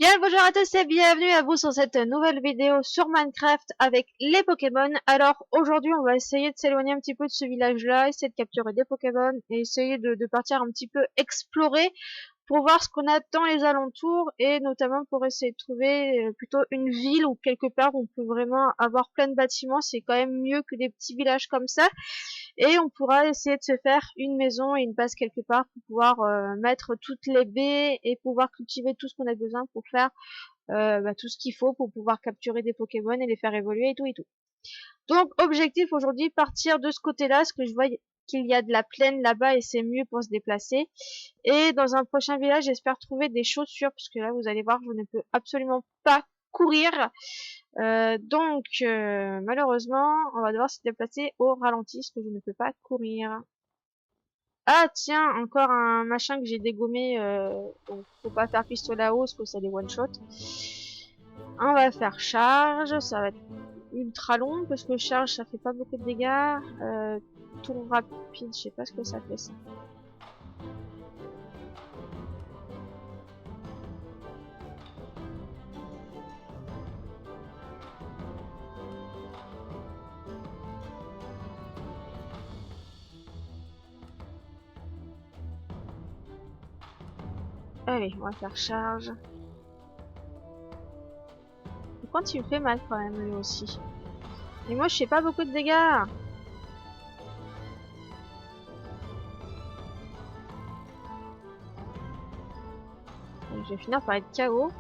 Bien, bonjour à tous et bienvenue à vous sur cette nouvelle vidéo sur Minecraft avec les Pokémon. Alors aujourd'hui on va essayer de s'éloigner un petit peu de ce village-là, essayer de capturer des Pokémon et essayer de partir un petit peu explorer pour voir ce qu'on a dans les alentours et notamment pour essayer de trouver plutôt une ville ou quelque part où on peut vraiment avoir plein de bâtiments. C'est quand même mieux que des petits villages comme ça. Et on pourra essayer de se faire une maison et une base quelque part pour pouvoir mettre toutes les baies et pouvoir cultiver tout ce qu'on a besoin pour faire tout ce qu'il faut pour pouvoir capturer des Pokémon et les faire évoluer et tout et tout. Donc objectif aujourd'hui, partir de ce côté-là, parce que je vois qu'il y a de la plaine là-bas et c'est mieux pour se déplacer. Et dans un prochain village, j'espère trouver des chaussures, parce que là vous allez voir, je ne peux absolument pas courir. Malheureusement, on va devoir se déplacer au ralenti, parce que je ne peux pas courir. Ah tiens, encore un machin que j'ai dégommé, donc faut pas faire pistolet à eau, parce que ça les one-shot. On va faire charge, ça va être ultra long, parce que charge ça fait pas beaucoup de dégâts. Tour rapide, je sais pas ce que ça fait ça. Allez, on va faire charge. Par contre, il me fait mal quand même, lui aussi. Et moi, je fais pas beaucoup de dégâts. Donc, je vais finir par être KO.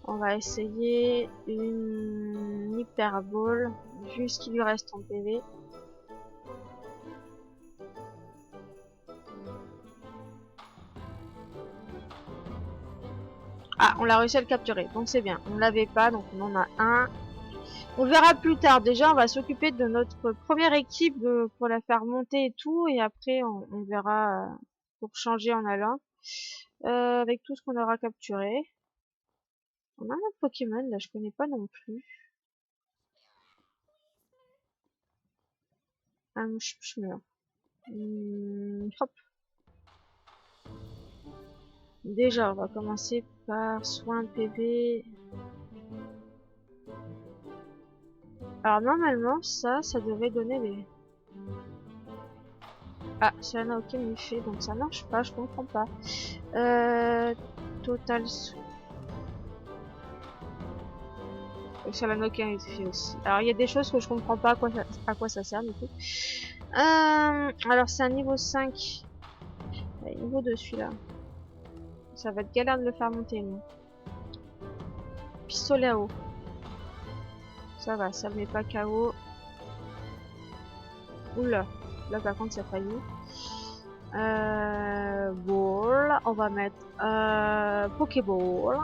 On va essayer une Hyper Ball, vu ce qu'il lui reste en PV. Ah, on l'a réussi à le capturer, donc c'est bien. On l'avait pas, donc on en a un. On verra plus tard. Déjà, on va s'occuper de notre première équipe pour la faire monter et tout, et après on verra pour changer en allant. Avec tout ce qu'on aura capturé. On a un autre Pokémon, là, je connais pas non plus. Un meurs. Hop. Déjà, on va commencer par soin PV. Alors normalement, ça devait donner des... Ah, ça n'a aucun effet, donc ça marche pas, je comprends pas. Total... Ça n'a aucun effet aussi. Alors il y a des choses que je comprends pas à quoi ça sert du coup. Alors c'est un niveau 5. Ouais, niveau 2 celui-là. Ça va être galère de le faire monter, non. Pistolet à eau. Ça va, ça me met pas KO. Oula, là par contre ça a failli. Ball, on va mettre Pokéball.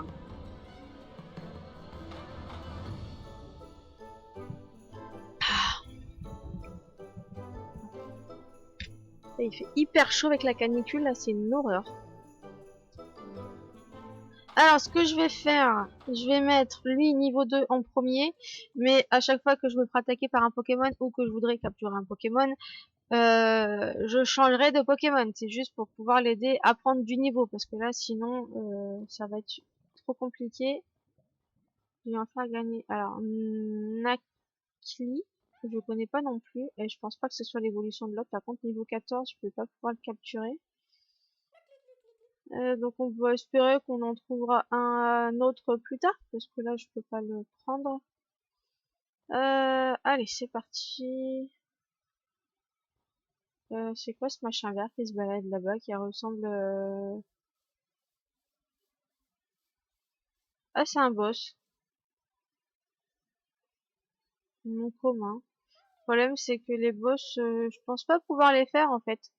Il fait hyper chaud avec la canicule, là c'est une horreur. Alors ce que je vais faire, je vais mettre lui niveau 2 en premier, mais à chaque fois que je me ferai attaquer par un Pokémon ou que je voudrais capturer un Pokémon, je changerai de Pokémon. C'est juste pour pouvoir l'aider à prendre du niveau, parce que là sinon ça va être trop compliqué. Je vais en faire gagner. Alors, Nakli, je connais pas non plus, et je pense pas que ce soit l'évolution de l'autre. Par contre, niveau 14, je peux pas pouvoir le capturer. Donc on va espérer qu'on en trouvera un autre plus tard, parce que là je peux pas le prendre. Allez, c'est parti. C'est quoi ce machin vert qui se balade là-bas, qui ressemble... Ah, c'est un boss. Non commun. Le problème, c'est que les boss, je pense pas pouvoir les faire, en fait.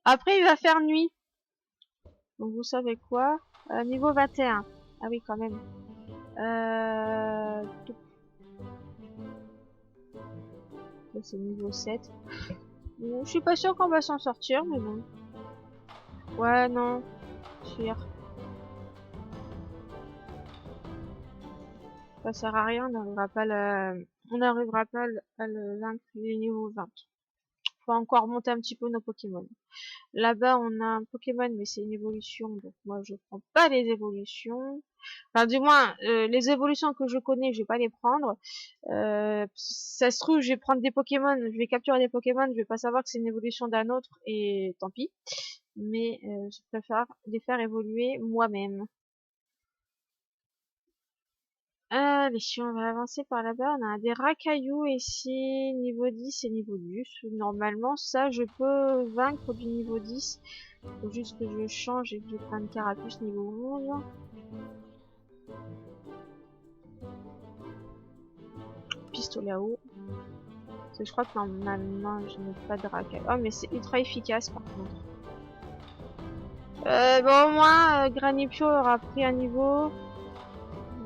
Après, il va faire nuit. Donc, vous savez quoi? Niveau 21. Ah oui, quand même. C'est niveau 7. Bon, je suis pas sûre qu'on va s'en sortir, mais bon. Ouais, non. Fuir. Ça sert à rien, on n'arrivera pas à le vaincre, il est niveau 20. faut encore monter un petit peu nos Pokémon. Là-bas, on a un Pokémon, mais c'est une évolution, donc moi je prends pas les évolutions. Enfin, du moins, les évolutions que je connais, je vais pas les prendre. Ça se trouve, je vais prendre des Pokémon, je vais capturer des Pokémon, je vais pas savoir que c'est une évolution d'un autre, et tant pis. Mais je préfère les faire évoluer moi-même. Allez, si on va avancer par là-bas, on a des racailloux ici, niveau 10 et niveau 10. Normalement, ça, je peux vaincre du niveau 10. Faut juste que je change et que je prenne Carapuce niveau 11. Pistolet à eau. Parce que je crois que normalement, je n'ai pas de racailloux. Oh, mais c'est ultra efficace par contre. Bon, au moins, Granipio aura pris un niveau.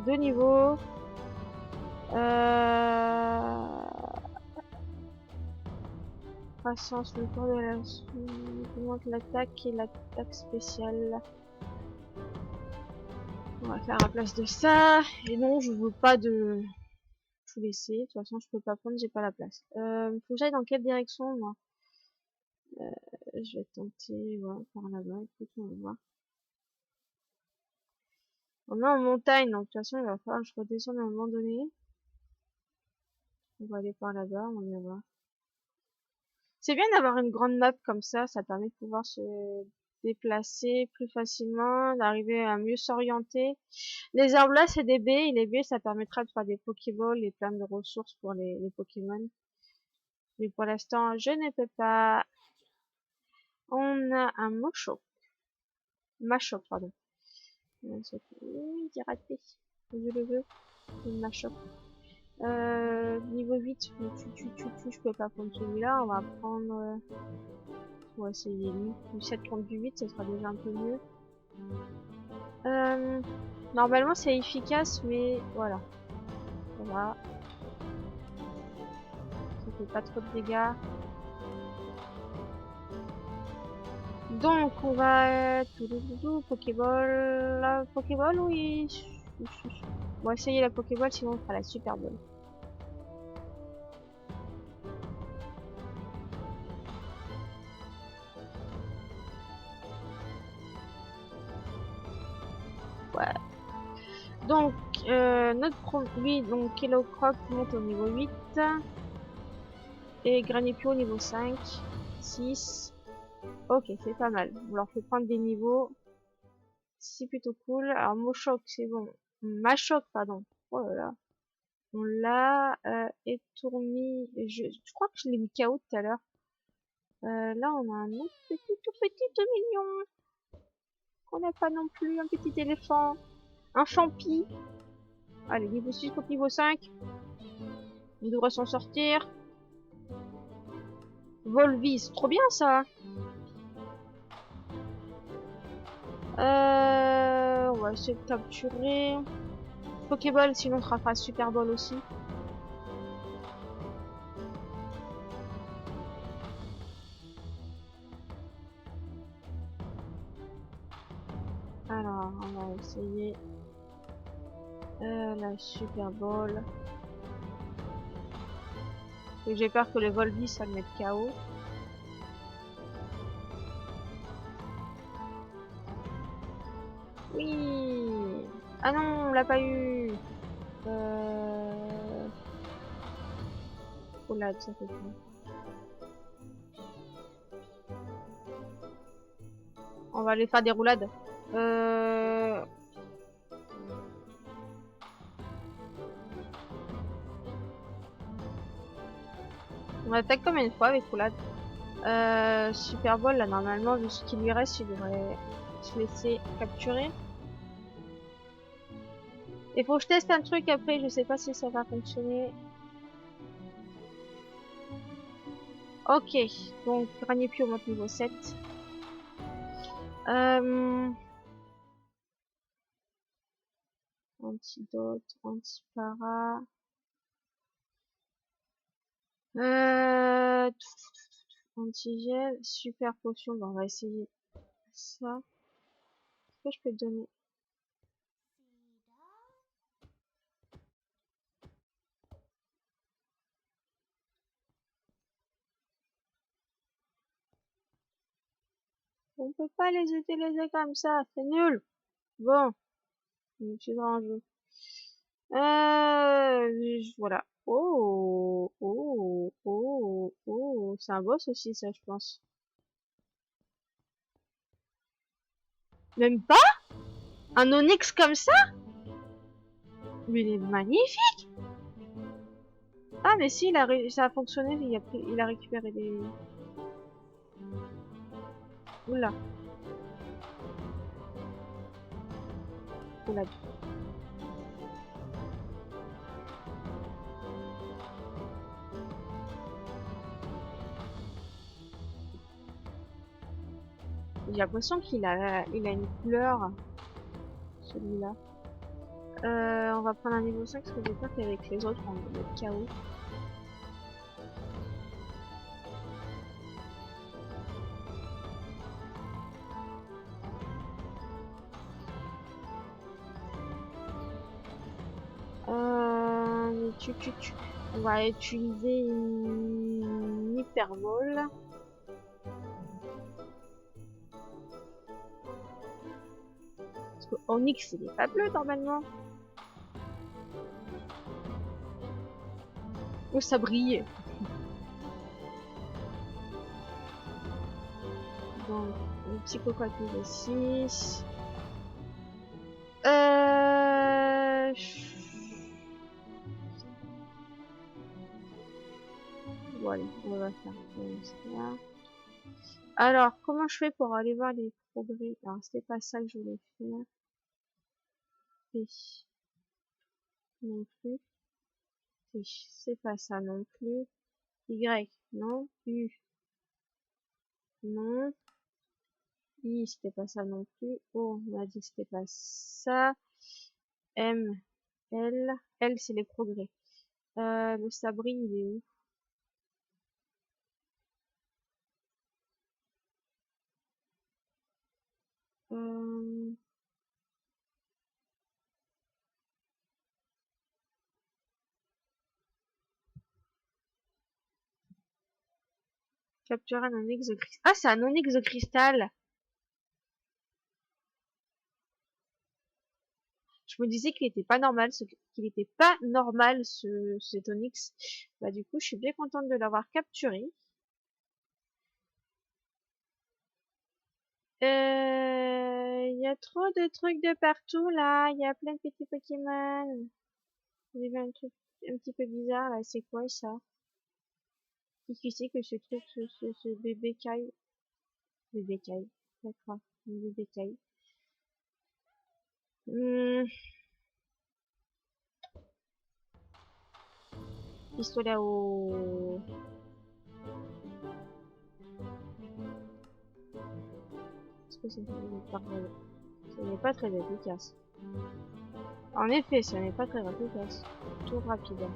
2 niveaux. Croissance, le tour de la augmente l'attaque et l'attaque spéciale. On va faire à place de ça. Et non, je veux pas de tout laisser. De toute façon, je peux pas prendre, j'ai pas la place. Faut que j'aille dans quelle direction, moi? Je vais tenter, ouais, par là-bas. Écoute, on va voir. On est en montagne, donc de toute façon, il va falloir que je redescende à un moment donné. On va aller par là-bas, on va voir. C'est bien d'avoir une grande map comme ça permet de pouvoir se déplacer plus facilement, d'arriver à mieux s'orienter. Les arbres là, c'est des baies, et les baies, ça permettra de faire des Pokéballs et plein de ressources pour les Pokémon. Mais pour l'instant, je ne peux pas. On a un Machoke, pardon. J'ai raté. Je le veux. Un Machoke. Niveau 8, je peux pas prendre celui-là, on va prendre... on va essayer lui. Du 7 contre du 8, ça sera déjà un peu mieux. Normalement c'est efficace, mais voilà. Voilà. Ça fait pas trop de dégâts. Donc on va... Pokéball... Pokéball, oui. On va essayer la Pokéball, sinon on fera la Super Ball. Ouais. Donc, notre produit, donc Kilo Croc monte au niveau 8. Et Granipio au niveau 5. 6. Ok, c'est pas mal. On leur fait prendre des niveaux. C'est plutôt cool. Alors, Mochoc, c'est bon. Machoc, pardon. Oh là là. On l'a. Et Tourmi. Je crois que je l'ai mis KO tout à l'heure. Là, on a un autre petit, tout petit mignon. Qu'on n'a pas non plus. Un petit éléphant. Un champi. Allez, niveau 6 contre niveau 5. On devrait s'en sortir. Volvis, trop bien ça. On va essayer de capturer. Pokéball, sinon on fera Super Ball aussi. Alors, on va essayer la Super Ball. J'ai peur que le Volvis ça le mette KO. Oui. Ah non, on l'a pas eu. Roulade, ça fait peur. On va aller faire des roulades. On attaque combien de fois avec roulade? Super Ball, là, normalement, vu ce qu'il lui reste, il devrait se laisser capturer. Il faut que je teste un truc après, je sais pas si ça va fonctionner. Ok, donc Granipio monte niveau 7. Antidote, antipara. Antigel, super potion. Bon, on va essayer ça. Est-ce que je peux te donner? On peut pas les utiliser comme ça, c'est nul. Bon, je suis dans un jeu. Voilà. Oh, c'est un boss aussi, ça, je pense. Même pas? Un onyx comme ça? Mais il est magnifique! Ah, mais si, ça a fonctionné, il a récupéré des... Oula. Oula. J'ai l'impression il a une couleur, celui-là. On va prendre un niveau 5 parce que j'ai peur qu'avec les autres, on va être KO. On va utiliser une hyperbole. Parce que Onyx, il est pas bleu normalement. Oh, ça brille. Donc, le petit cocotte niveau 6. Voilà, on va faire comme ça. Alors, comment je fais pour aller voir les progrès? Alors, c'était pas ça que je voulais faire. P. Non plus. T. C'est pas ça non plus. Y. Non. U. Non. I. C'était pas ça non plus. O. On a dit que c'était pas ça. M. L. L, c'est les progrès. Le sabri, il est où? Euh... Capturer un onyx de cristal. Ah, c'est un onyx de cristal! Je me disais qu'il était pas normal, qu'il était pas normal cet onyx. Bah du coup, je suis bien contente de l'avoir capturé. Il y a trop de trucs de partout là. Il y a plein de petits Pokémon. J'ai vu un truc un petit peu bizarre là. C'est quoi ça? Qu'est-ce que c'est que ce truc, ce bébé caille? Bébé caille. D'accord. Bébé caille. Pistolet au... Est-ce que c'est ce n'est pas très efficace. En effet, ce n'est pas très efficace. Tour rapide.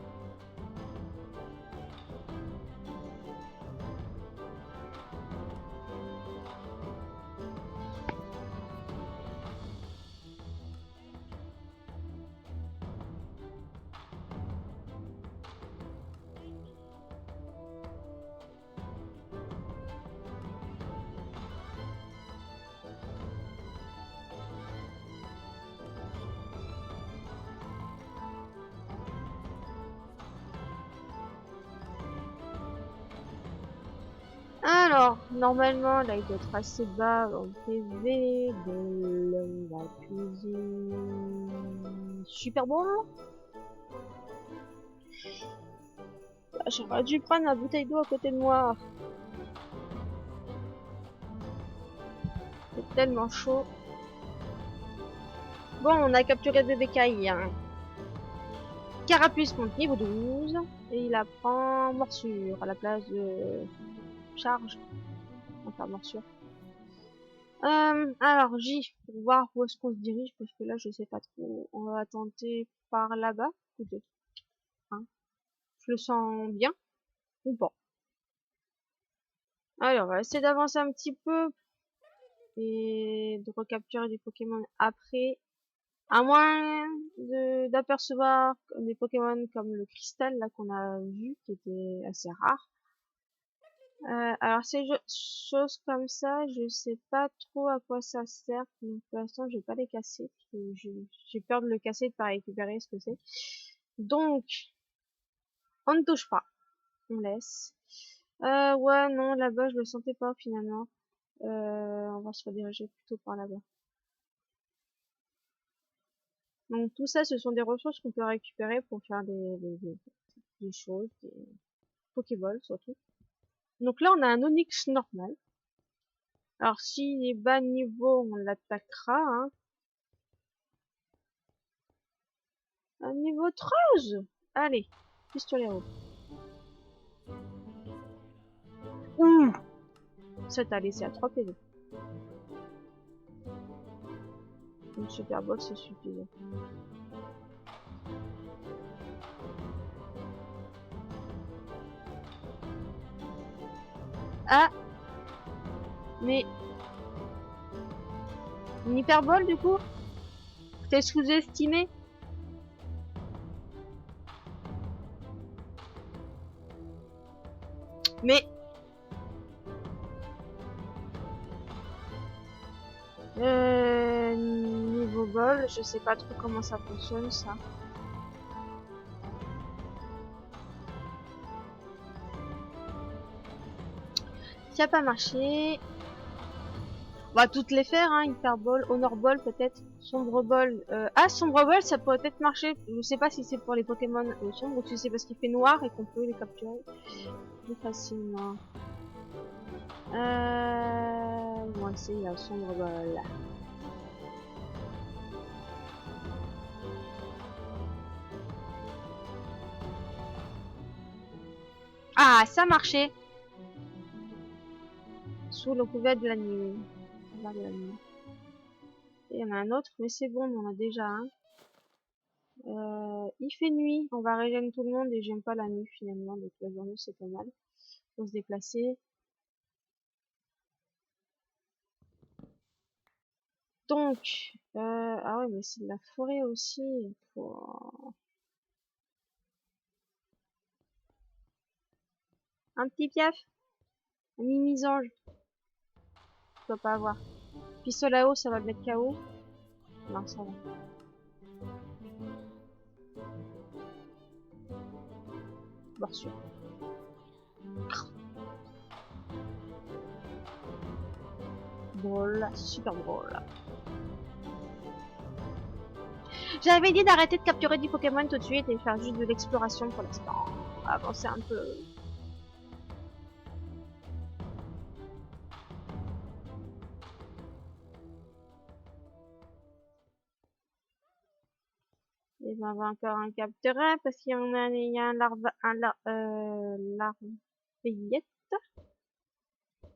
Alors, normalement, là, il doit être assez bas en PV de la cuisine. Super bon. Bah, j'aurais dû prendre la bouteille d'eau à côté de moi. C'est tellement chaud. Bon, on a capturé le bébé Kai. Hein. Carapuce monte niveau 12. Et il apprend morsure à la place de charge. Enfin, morsure. Alors J, pour voir où est-ce qu'on se dirige, parce que là je sais pas trop. On va tenter par là-bas. Hein. Je le sens bien ou pas. Allez, on va essayer d'avancer un petit peu et de recapturer des Pokémon après. À moins d'apercevoir des Pokémon comme le cristal là qu'on a vu, qui était assez rare. Alors ces choses comme ça, je sais pas trop à quoi ça sert. Donc pour l'instant, je vais pas les casser. J'ai peur de le casser et de pas récupérer ce que c'est. Donc, on ne touche pas. On laisse. Ouais, non, là-bas, je le sentais pas finalement. On va se rediriger plutôt par là-bas. Donc tout ça, ce sont des ressources qu'on peut récupérer pour faire des choses, des Pokéballs surtout. Donc là, on a un Onix normal. Alors s'il est bas niveau, on l'attaquera. Hein. Un niveau 13. Allez, pistolet rouge. Ouh, ça t'a laissé à 3 PV. Une super box, c'est suffisant. Ah, mais une hyperbole du coup? T'es sous-estimé? Mais niveau bol, je sais pas trop comment ça fonctionne ça. Ça a pas marché. On va toutes les faire, hein, Hyperball, Honor Ball peut-être, Sombre Ball. Ah, Sombre Ball, ça pourrait peut-être marcher. Je sais pas si c'est pour les Pokémon sombres ou si c'est parce qu'il fait noir et qu'on peut les capturer plus facilement. On va essayer la Sombre Ball. Ah, ça marchait. Sous le couvert de la nuit. Et il y en a un autre, mais c'est bon, on en a déjà un. Il fait nuit, on va régénérer tout le monde et j'aime pas la nuit finalement, donc la journée c'est pas mal. Faut se déplacer. Donc, ah ouais, mais c'est de la forêt aussi. Faut... Un petit piaf, un mimisange, je dois pas avoir. Pistolet à eau, ça va le mettre KO. Non, ça va. Morsure. Drôle, super drôle. J'avais dit d'arrêter de capturer des Pokémon tout de suite et faire juste de l'exploration pour l'instant. Avancer un peu. Et ben, on va encore un capturer parce qu'il y en a, il y a larveillette.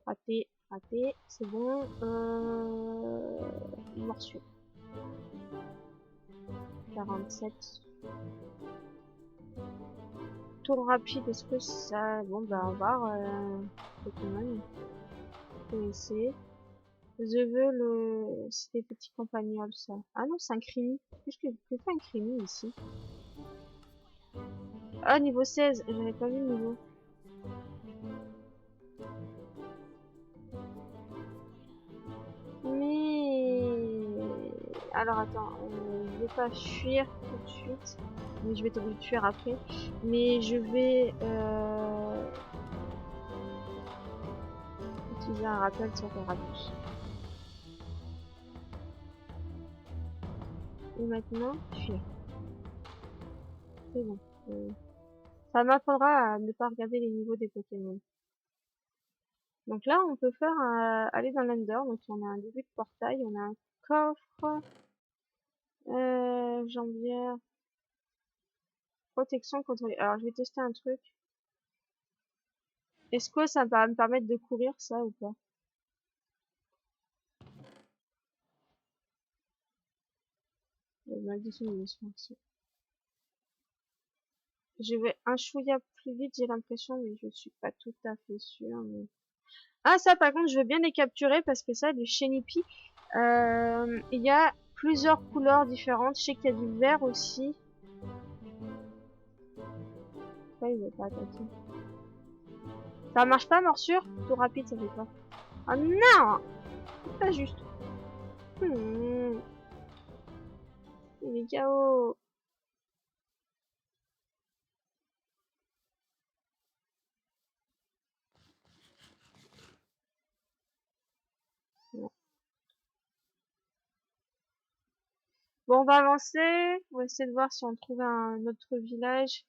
Raté, raté, c'est bon. Morsure. 47. Tour rapide, est-ce que ça... Bon, bah, on va voir. Pokémon. essayer. Je veux le... C'est des petits campagnols, ça. Ah non, c'est un crimi. Qu'est-ce que fait un crimi ici? Ah, niveau 16. J'avais pas vu le niveau. Mais... Alors, attends. Je vais pas fuir tout de suite. Mais je vais t'obliger de fuir après. Mais je vais... utiliser un rappel sur Terratus. Et maintenant, fuir. C'est bon. Ça m'apprendra à ne pas regarder les niveaux des Pokémon. Donc là, on peut faire aller dans l'Ender. Donc on a un début de portail, on a un coffre, jambière, protection contre les... Alors je vais tester un truc. Est-ce que ça va me permettre de courir ça ou pas? Je vais un chouïa plus vite, j'ai l'impression, mais je suis pas tout à fait sûre. Mais... Ah ça par contre, je veux bien les capturer parce que ça, du Shinipi, il y a plusieurs couleurs différentes. Je sais qu'il y a du vert aussi. Ça, il veut pas attaquer. Ça marche pas, morsure? Tout rapide, ça fait pas. Oh non! C'est pas juste. Hmm. Il est KO. Bon, on va avancer. On va essayer de voir si on trouve un autre village.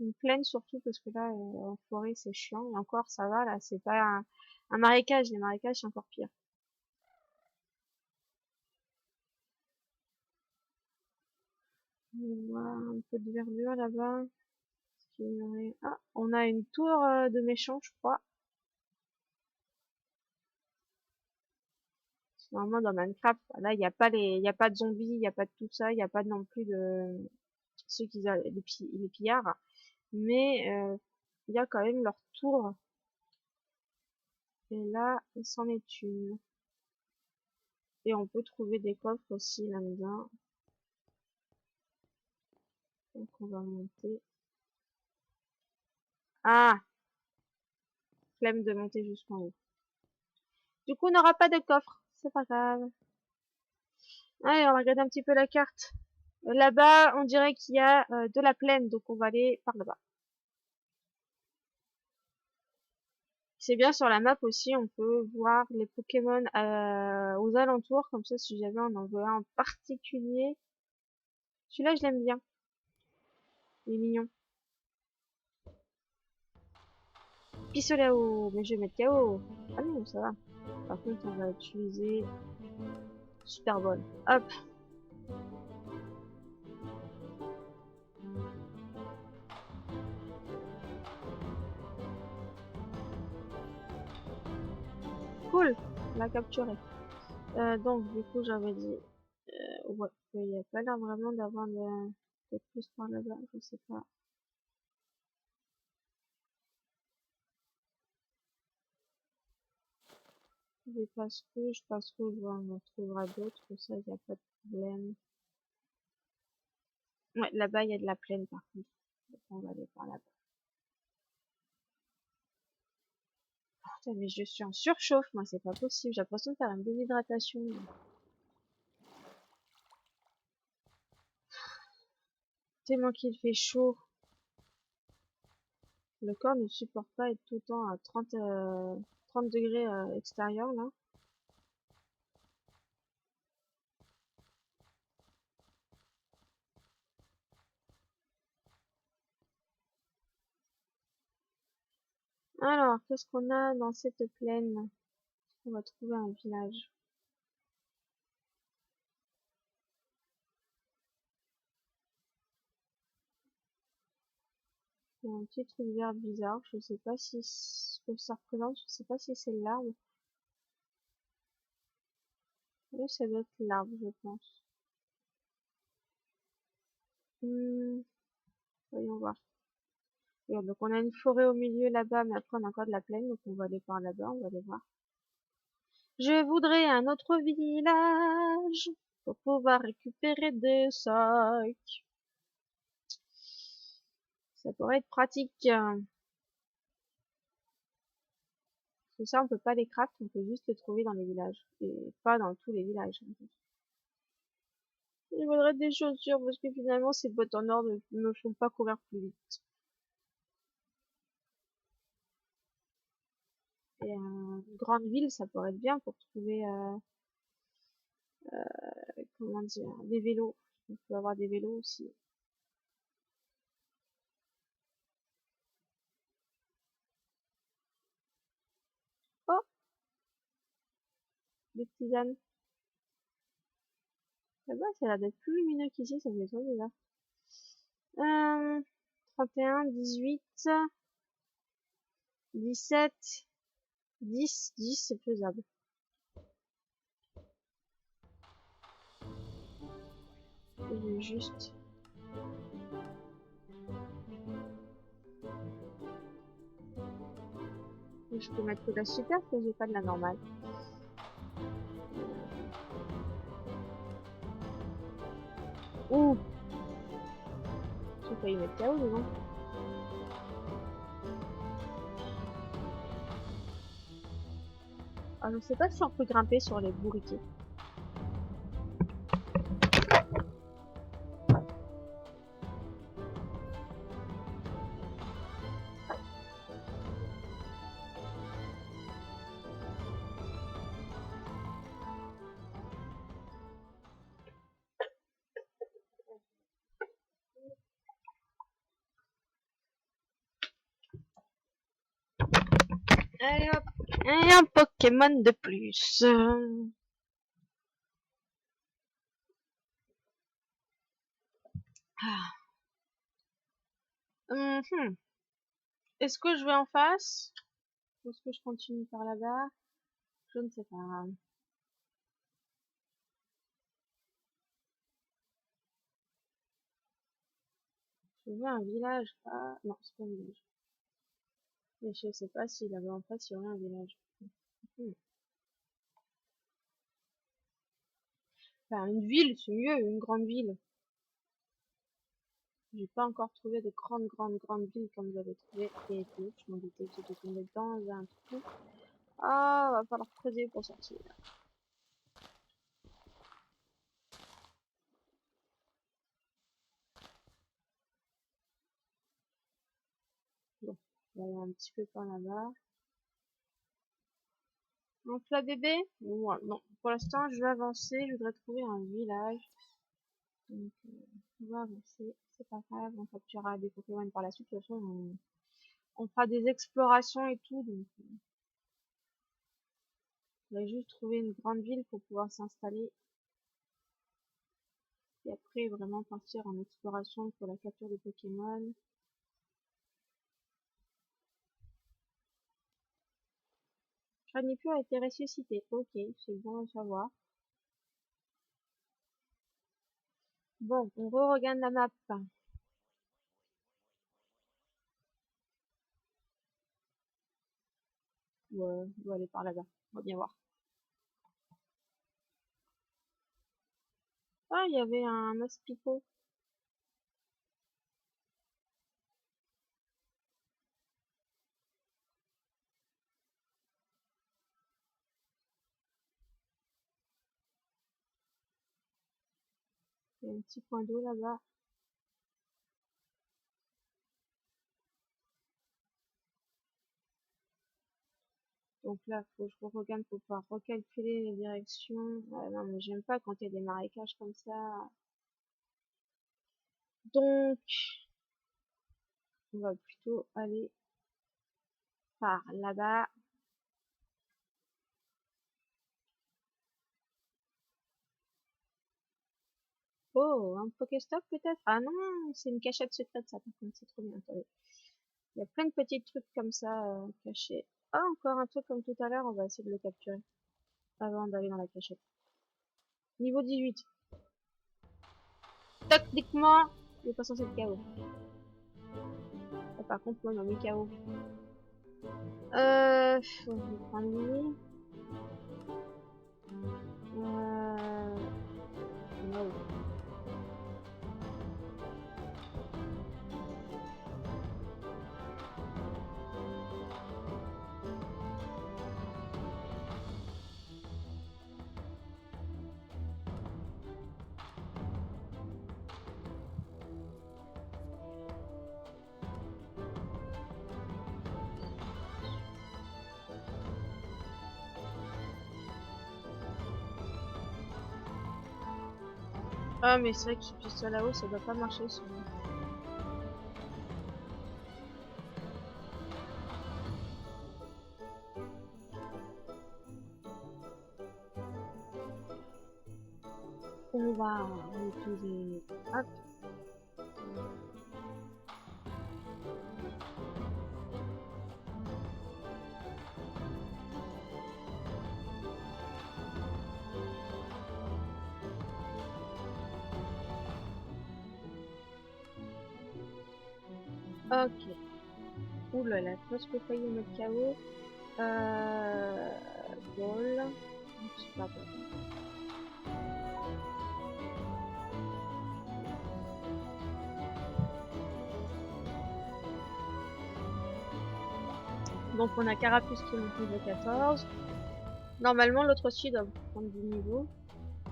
Une plaine surtout, parce que là, en forêt, c'est chiant. Et encore, ça va, là, c'est pas un marécage. Les marécages, c'est encore pire. On voit un peu de verdure là-bas. Ah, on a une tour de méchants, je crois. Normalement, dans Minecraft, là, il n'y a pas il y a pas de zombies, il n'y a pas de tout ça, il n'y a pas non plus de ceux qui les pillards. Mais il y a quand même leur tour. Et là, c'en est une. Et on peut trouver des coffres aussi là-dedans. Donc on va monter. Ah! Flemme de monter jusqu'en haut. Du coup, on n'aura pas de coffre. C'est pas grave. Allez, on va regarder un petit peu la carte. Là-bas, on dirait qu'il y a de la plaine, donc on va aller par là-bas. C'est bien sur la map aussi, on peut voir les Pokémon aux alentours, comme ça si jamais on en veut un en particulier. Celui-là, je l'aime bien. Il est mignon. Pistolet à eau, mais je vais mettre KO. Ah non, ça va. Par contre, on va utiliser Super Ball. Hop. Cool. On l'a capturé. Donc, du coup, j'avais dit... ouais, il n'y a pas l'air vraiment d'avoir de plus par là-bas, je sais pas. Je passe rouge, on en trouvera d'autres, ça, il n'y a pas de problème. Ouais, là-bas, il y a de la plaine, par contre. Donc, on va aller par là-bas. Putain, mais je suis en surchauffe, moi, c'est pas possible. J'ai l'impression de faire une déshydratation. Tellement qu'il fait chaud. Le corps ne supporte pas être tout le temps à 30 degrés extérieur, là. Alors, qu'est-ce qu'on a dans cette plaine? On va trouver un village. Il y a un petit truc vert bizarre. Je sais pas si ce que ça représente. Je sais pas si c'est l'arbre. Oui, ça doit être l'arbre, je pense. Voyons voir. Et donc on a une forêt au milieu là-bas, mais après on a encore de la plaine, donc on va aller par là-bas, on va aller voir. Je voudrais un autre village pour pouvoir récupérer des sacs. Ça pourrait être pratique. Tout ça, on peut pas les craft, on peut juste les trouver dans les villages. Et pas dans tous les villages. Je voudrais des chaussures parce que finalement ces bottes en or ne me font pas courir plus vite. Et une grande ville, ça pourrait être bien pour trouver, comment dire, des vélos. On peut avoir des vélos aussi. Oh, des tisanes. Là-bas, ça a l'air d'être plus lumineux qu'ici, ça me semble là. 31, 18, 17, 10, 10, c'est faisable. Je vais juste... Je peux mettre que de la super, parce que j'ai pas de la normale. Ouh! J'ai failli mettre KO, non? Ah, je sais pas si on peut grimper sur les bourriquets. Allez hop, et un Pokémon de plus. Ah. Est-ce que je vais en face? Ou est-ce que je continue par là-bas? Je ne sais pas. Je vois un village. Ah, non, c'est pas un village. Mais je sais pas si là-bas en face il y aurait un village. Hmm. Enfin, une ville, c'est mieux, une grande ville. J'ai pas encore trouvé de grandes villes comme j'avais trouvé et tout. Je m'en doutais que j'étais tombée dans un trou. Ah, va falloir creuser pour sortir. Bon, on va aller un petit peu par là-bas. Un plat bébé? Ouais, non, pour l'instant, je vais avancer. Je voudrais trouver un village. Donc, on va avancer. C'est pas grave, on capturera des Pokémon par la suite. De toute façon, on fera des explorations et tout. Donc, on va juste trouver une grande ville pour pouvoir s'installer. Et après, vraiment partir en exploration pour la capture de Pokémon. Chanipu a été ressuscité. Ok, c'est bon à savoir. Bon, on re-regarde la map. Ouais, on va aller par là-bas. On va bien voir. Ah, il y avait un Ospico. Il y a un petit point d'eau là-bas. Donc là, faut que je regarde pour pouvoir recalculer les directions. Non, mais j'aime pas quand il y a des marécages comme ça. Donc, on va plutôt aller par là-bas. Oh, un Pokéstop peut-être? Ah non, c'est une cachette secrète ça, par contre, c'est trop bien. Attendez. Il y a plein de petits trucs comme ça cachés. Ah, encore un truc comme tout à l'heure, on va essayer de le capturer avant d'aller dans la cachette. Niveau 18. Techniquement, il est pas censé être KO. Ah, par contre, moi, il m'a mis KO. On va prendre lui. No. Ah, mais c'est vrai que ce pistolet là-haut, ça doit pas marcher sur lui. On va utiliser... Hop. Ok. Oula, la cloche peut faillir mettre KO. Ball. C'est pas bon. Donc on a Carapuce qui est monté de 14. Normalement, l'autre aussi doit prendre du niveau.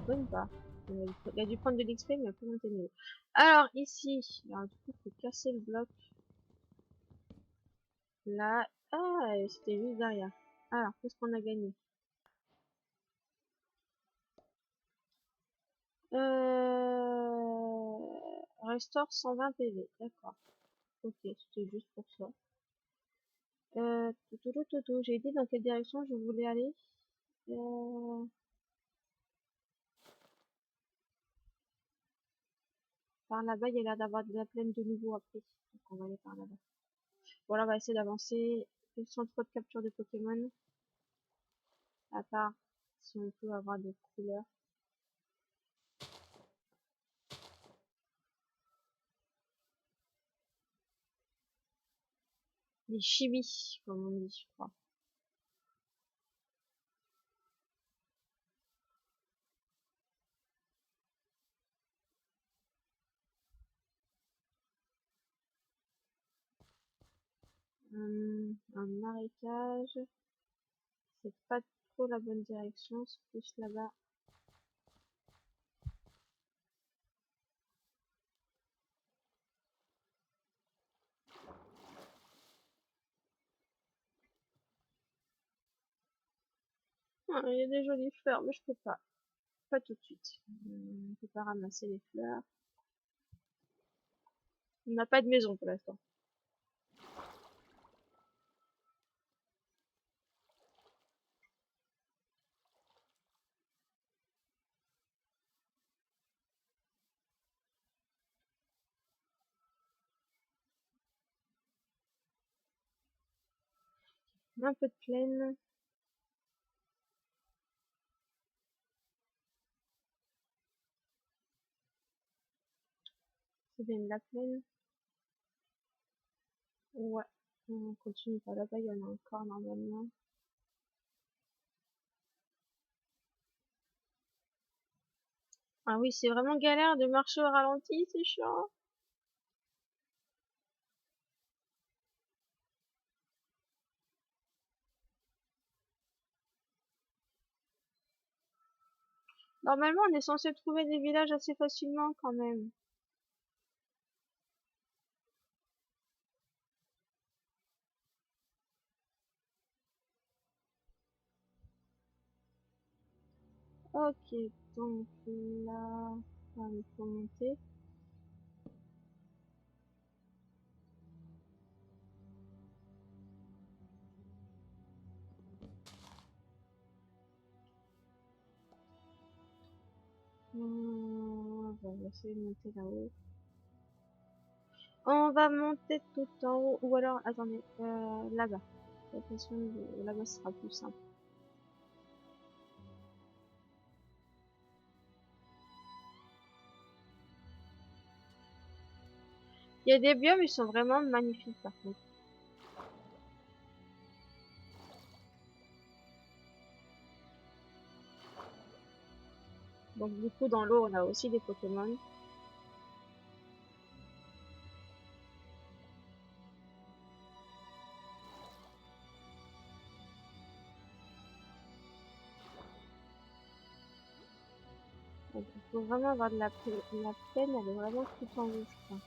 Même pas. Il a dû prendre de l'XP, mais il a pas monté de niveau. Alors, ici, alors, du coup, il faut casser le bloc. Là. Ah, c'était juste derrière. Alors, qu'est-ce qu'on a gagné? Restore 120 PV. D'accord. Ok, c'était juste pour ça. J'ai dit dans quelle direction je voulais aller. Par là-bas, il y a l'air d'avoir de la plaine de nouveau après. Donc on va aller par là-bas. Bon, là, on va essayer d'avancer. Ils sont trop de capture de Pokémon. À part si on peut avoir des couleurs. Des chibis, comme on dit, je crois. Un marécage. C'est pas trop la bonne direction, c'est plus là-bas. Ah, il y a des jolies fleurs, mais je peux pas. Pas tout de suite. On peut pas ramasser les fleurs. On n'a pas de maison pour l'instant. Un peu de plaine. C'est bien de la plaine. Ouais. On continue par là-bas, il y en a encore normalement. Ah oui, c'est vraiment galère de marcher au ralenti, c'est chiant. Normalement, on est censé trouver des villages assez facilement quand même. Ok, donc là, il faut monter. On va essayer de monter là-haut. On va monter tout en haut. Ou alors, attendez, là-bas. Attention, là-bas ce sera plus simple. Il y a des biomes, ils sont vraiment magnifiques par contre. Donc du coup, dans l'eau, on a aussi des Pokémon. Donc il faut vraiment avoir de la peine. La peine, elle est vraiment tout en haut, je crois.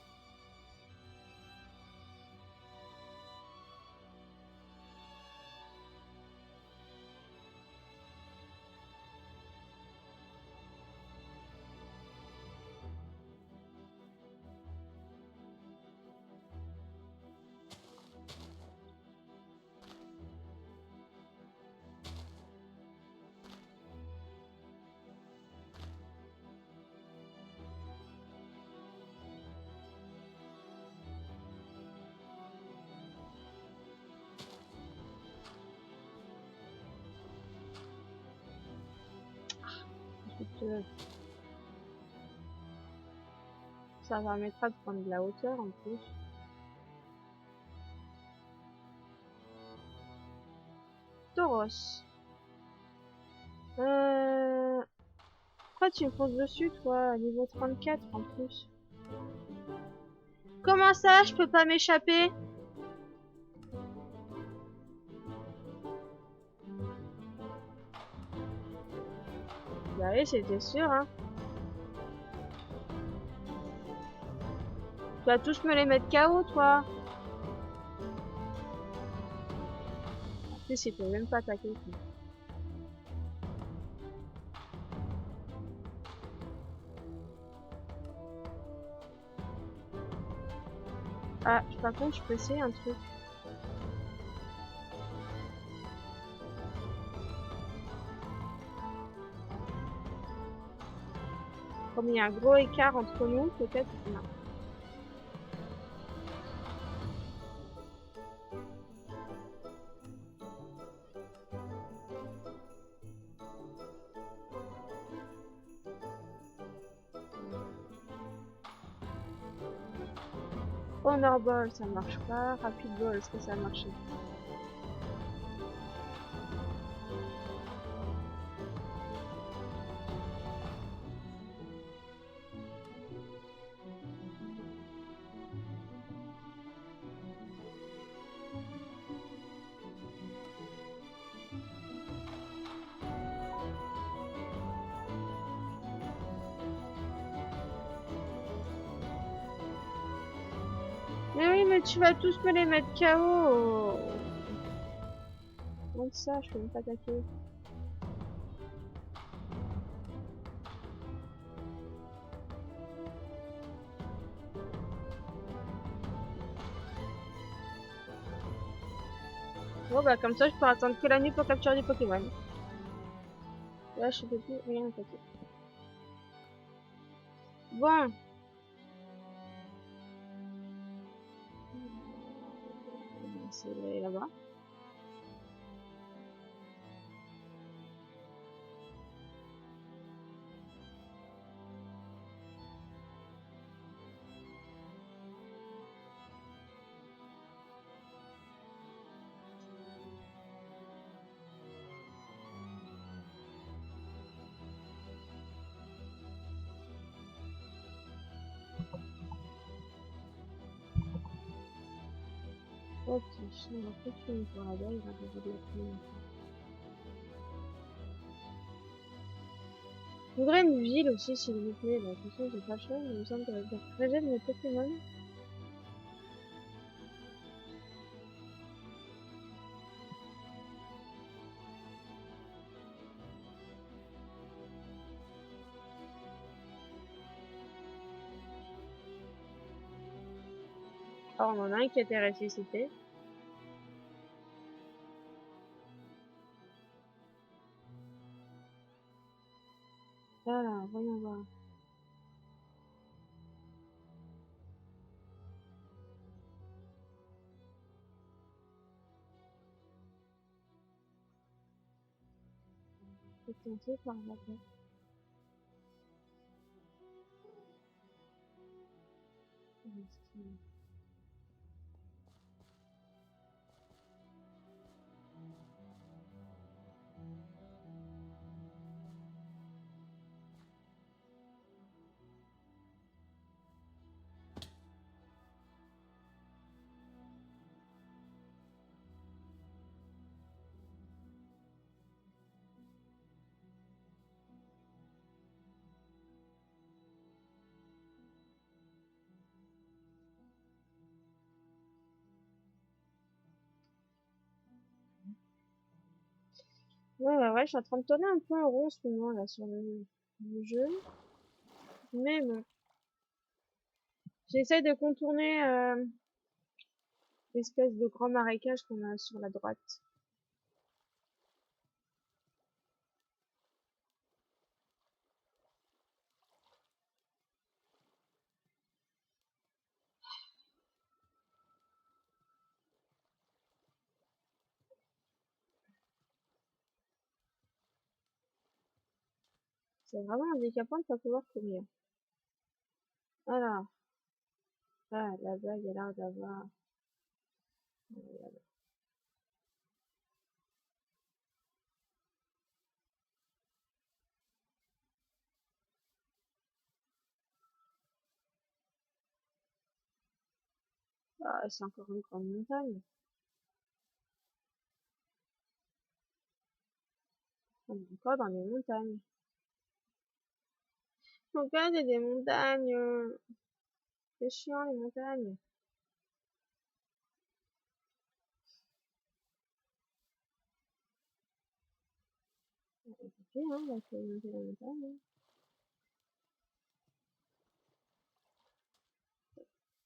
Ensuite, ça permettra de prendre de la hauteur en plus. Tauros. Pourquoi tu me fonces dessus, toi, niveau 34 en plus? Comment ça, je peux pas m'échapper? Bah oui, c'était sûr, hein. Tu vas tous me les mettre KO, toi. En plus, il peut même pas attaquer. Quoi. Ah, par contre, je peux essayer un truc. Comme il y a un gros écart entre nous, peut-être. Non. Honor Ball, ça marche pas. Rapid Ball, est-ce que ça a marché? Mais oui, mais tu vas tous me les mettre KO. Donc ça, je peux même pas attaquer. Bon, bah comme ça, je peux attendre que la nuit pour capturer des Pokémon. Là, je peux plus rien attaquer. Bon. C'est là-bas. Ok, on va continuer pour là-bas, il va y avoir de la pluie. Je voudrais une ville aussi, s'il vous plaît. Bah, de toute façon, j'ai pas le choix, il me semble que très j'aime les Pokémon. Oh, on en a un qui a été ressuscité. Voilà, voyons voir. C'est tenté par là-bas. Ouais, ouais, ouais, je suis en train de tourner un peu en rond en ce moment là sur le jeu. Mais bon, j'essaie de contourner l'espèce de grand marécage qu'on a sur la droite. C'est vraiment handicapant de pas pouvoir courir. Alors, ah, là-bas, il y a l'air d'avoir... Ah, c'est encore une grande montagne. On est encore dans les montagnes. Regarde, il y a des montagnes. C'est chiant, les montagnes. Ok, hein, on va essayer de monter la montagne. Hein.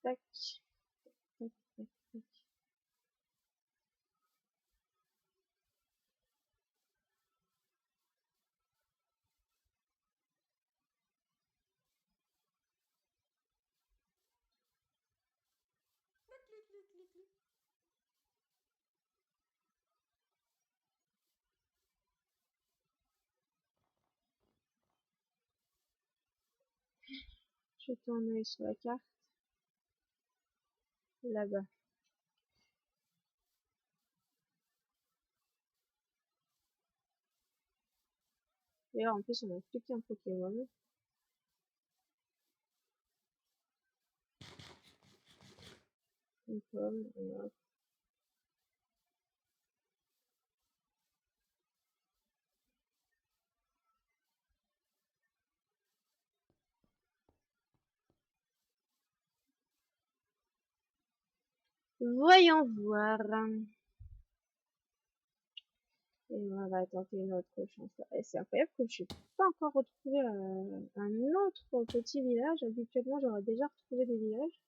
Tac, tac, tac, tac. Je tourne l'œil sur la carte. Là-bas. D'ailleurs, en plus, on a plus qu'un Pokémon. Une pomme, et hop. Voyons voir. Et on va tenter une autre chance. Et c'est incroyable que je n'ai pas encore retrouvé un autre petit village. Habituellement, j'aurais déjà retrouvé des villages.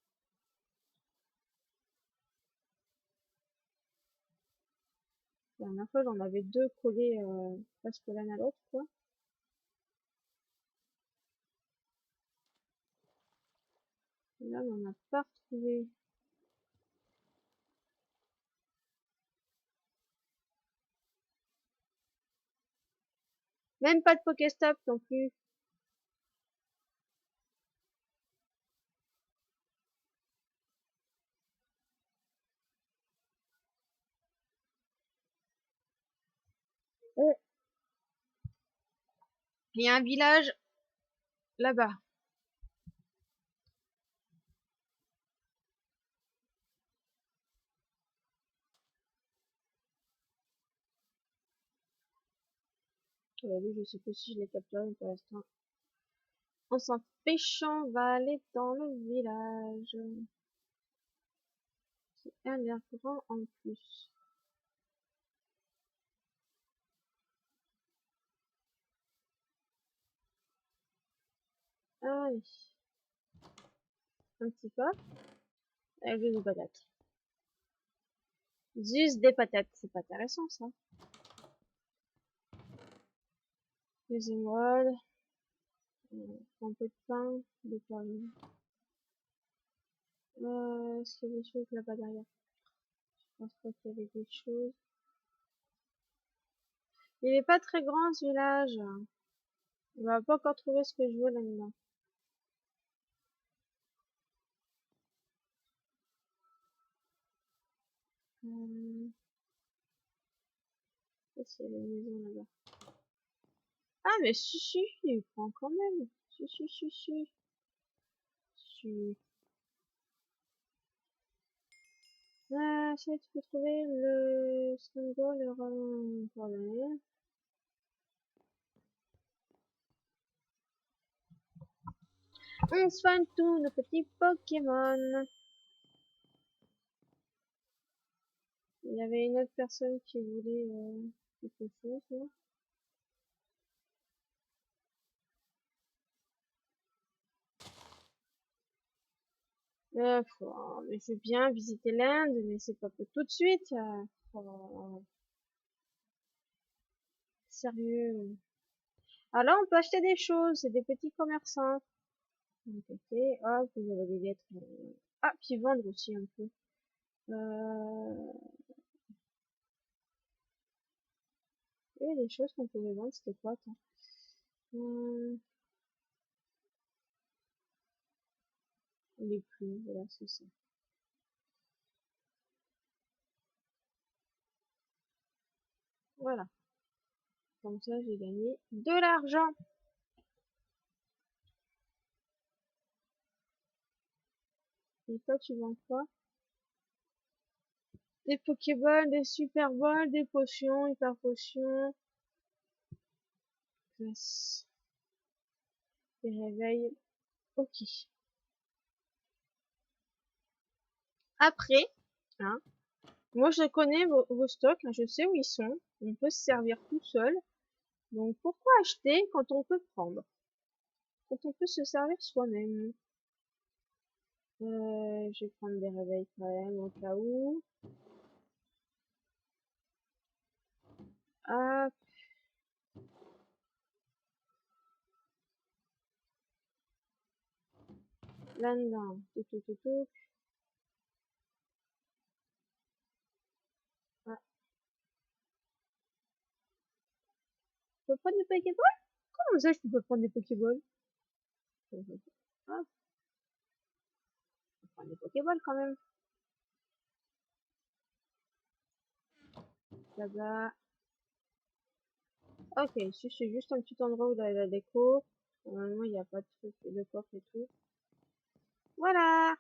La dernière fois, j'en avais deux collés presque l'un à l'autre, quoi. Et là, on n'en a pas retrouvé. Même pas de Pokéstop non plus. Il y a un village là-bas. Lui, je sais plus si je l'ai capturé pour l'instant. On s'en pêchant, on va aller dans le village. Qui a l'air grand en plus. Allez. Un petit peu. Avec des patates. Juste des patates. C'est pas intéressant, ça. Des émeraudes. Un peu de pain. Des farines. Est-ce qu'il y a des choses là-bas derrière? Je pense pas qu'il y avait des choses. Il est pas très grand, ce village. On va pas encore trouver ce que je veux là-dedans. C'est la maison là-bas. Ah, mais si, il prend quand même. Si. Ah, ça, tu peux trouver le symbole, voilà. On soigne tous nos petits Pokémon. Il y avait une autre personne qui voulait quelque chose, là. Mais je veux bien visiter l'Inde, mais c'est pas pour tout de suite. Sérieux. Alors là, on peut acheter des choses, c'est des petits commerçants. Donc, ok, hop, vous avez des lettres. Ah, puis vendre aussi un peu. Il y a des choses qu'on pouvait vendre, c'était quoi, attends. Les plumes, voilà, c'est ça. Voilà. Comme ça, j'ai gagné de l'argent. Et toi, tu vends quoi? Des Pokéballs, des Super Balls, des potions, hyper potions. Classe. Des réveils. Ok. Après, hein, moi je connais vos stocks, hein, je sais où ils sont. On peut se servir tout seul. Donc pourquoi acheter quand on peut prendre? Quand on peut se servir soi-même. Je vais prendre des réveils quand même au cas où. Hop, là-dedans. Tout, tout, tout, tout. Ah, je peux prendre des Pokéballs? Comment ça je peux pas prendre des Pokéballs? Ah, je peux prendre des Pokéballs quand même. Là-bas. Ok, ici c'est juste un petit endroit où il y a la déco. Normalement il n'y a pas de truc de coffre et tout. Voilà!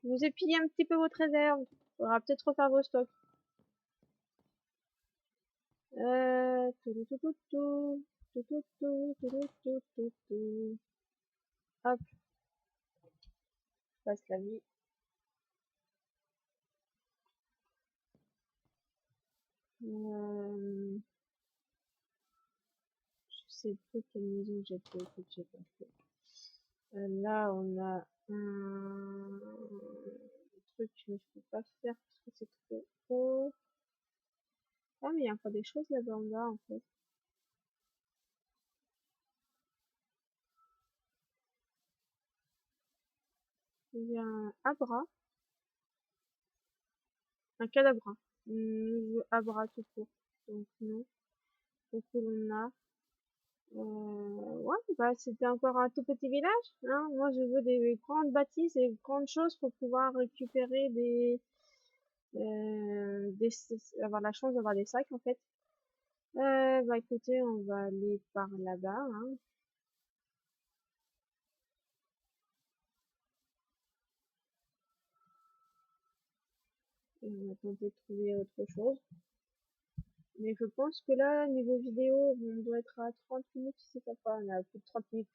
Je vous ai pillé un petit peu votre réserve. Faudra peut-être refaire vos stocks. Tout, tout, tout, tout, tout, tout, tout, tout, tout, tout, tout. Hop, passe la vie. Je sais plus quelle maison j'ai fait, écoute, j'ai pas fait. Là, on a un truc que je peux pas faire parce que c'est trop haut. Ah, mais il y a encore des choses là-bas en bas, en fait. Il y a un Abra, un Cadabra. Abra tout court. Donc, non. Donc, on a. Ouais, bah, c'était encore un tout petit village, hein. Moi, je veux des grandes bâtisses et grandes choses pour pouvoir récupérer avoir la chance d'avoir des sacs, en fait. Bah, écoutez, on va aller par là-bas, hein. Et on va tenter de trouver autre chose. Mais je pense que là, niveau vidéo, on doit être à 30 minutes si c'est pas, on a plus de 30 minutes.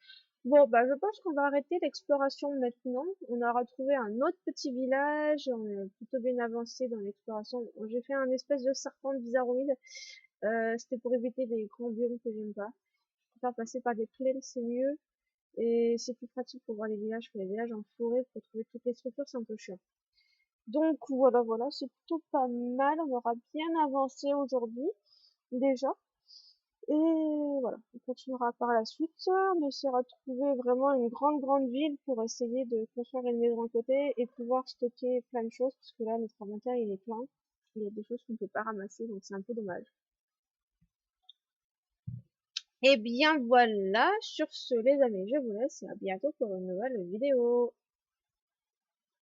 Bon, bah, je pense qu'on va arrêter l'exploration maintenant. On aura trouvé un autre petit village. On est plutôt bien avancé dans l'exploration. J'ai fait un espèce de serpent bizarroïde. C'était pour éviter des grands biomes que j'aime pas. Je préfère passer par des plaines, c'est mieux. Et c'est plus pratique pour voir les villages que les villages en forêt. Pour trouver toutes les structures, c'est un peu chiant. Donc voilà, voilà, c'est plutôt pas mal. On aura bien avancé aujourd'hui, déjà. Et voilà, on continuera par la suite. On essaiera de trouver vraiment une grande, grande ville pour essayer de construire une maison à côté et pouvoir stocker plein de choses, parce que là, notre inventaire, il est plein. Il y a des choses qu'on ne peut pas ramasser, donc c'est un peu dommage. Et bien voilà, sur ce les amis, je vous laisse et à bientôt pour une nouvelle vidéo.